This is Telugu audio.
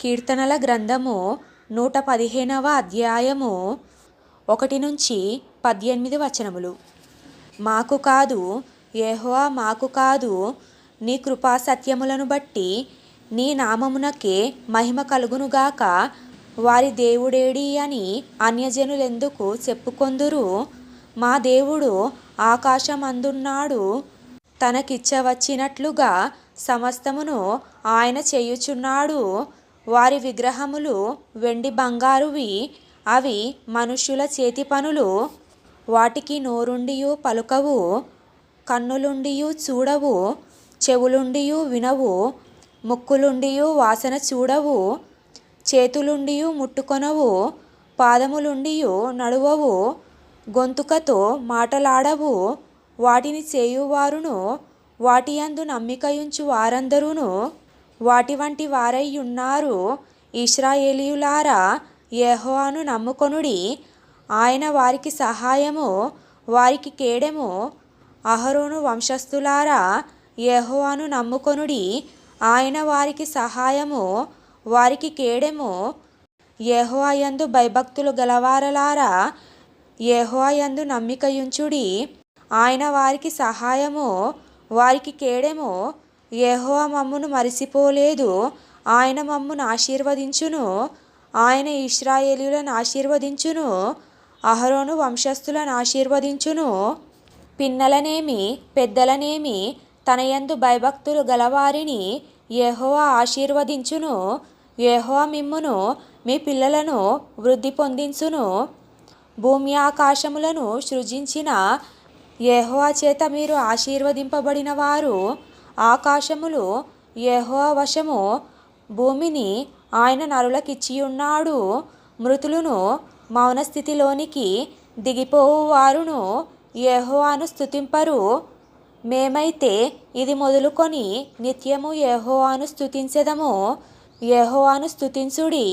కీర్తనల గ్రంథము 115వ అధ్యాయము 1-18 వచనములు. మాకు కాదు, యెహోవా మాకు కాదు, నీ కృపా సత్యములను బట్టి నీ నామమునకే మహిమ కలుగునుగాక. వారి దేవుడేడి అని అన్యజనులెందుకు చెప్పుకొందురు? మా దేవుడు ఆకాశమందున్నాడు, తనకిచ్చవచ్చినట్లుగా సమస్తమును ఆయన చేయుచున్నాడు. వారి విగ్రహములు వెండి బంగారువి, అవి మనుష్యుల చేతి పనులు. వాటికి నోరుండియు పలుకవు, కన్నులుండియు చూడవు, చెవులుండియు వినవు, ముక్కులుండియు వాసన చూడవు, చేతులుండియు ముట్టుకొనవు, పాదములుండియు నడువవు, గొంతుకతో మాటలాడవు. వాటిని చేయువారును వాటియందు నమ్మికయుంచు వారందరూను వాటి వంటి వారై ఉన్నారు. ఇశ్రాయేలీయులారా, యెహోవాను నమ్ముకొనుడి, ఆయన వారికి సహాయము, వారికి కేడెము. అహరోను వంశస్థులారా, యెహోవాను నమ్ముకొనుడి, ఆయన వారికి సహాయము, వారికి కేడెము. యెహోవా యందు భయభక్తులు గలవారలారా, యెహోవా యందు నమ్మికయుంచుడి, ఆయన వారికి సహాయము, వారికి కేడెము. యెహోవా మమ్మును మరిసిపోలేదు, ఆయన మమ్మును ఆశీర్వదించును. ఆయన ఇశ్రాయేలీయులను ఆశీర్వదించును, అహరోను వంశస్థులను ఆశీర్వదించును. పిన్నలనేమి పెద్దలనేమి తన యందు భయభక్తులు గలవారిని యెహోవా ఆశీర్వదించును. యెహోవా మిమ్మును మీ పిల్లలను వృద్ధి పొందించును. భూమి ఆకాశములను సృజించిన యెహోవా చేత మీరు ఆశీర్వదింపబడిన వారు. ఆకాశములు యెహోవా వశము, భూమిని ఆయన నరులకిచ్చియున్నాడు. మృతులను మౌనస్థితిలోనికి దిగిపోవు వారును యెహోవాను స్తుతింపరు. మేమైతే ఇది మొదలుకొని నిత్యము యెహోవాను స్తుతించెదము. యెహోవాను స్తుతించుడి.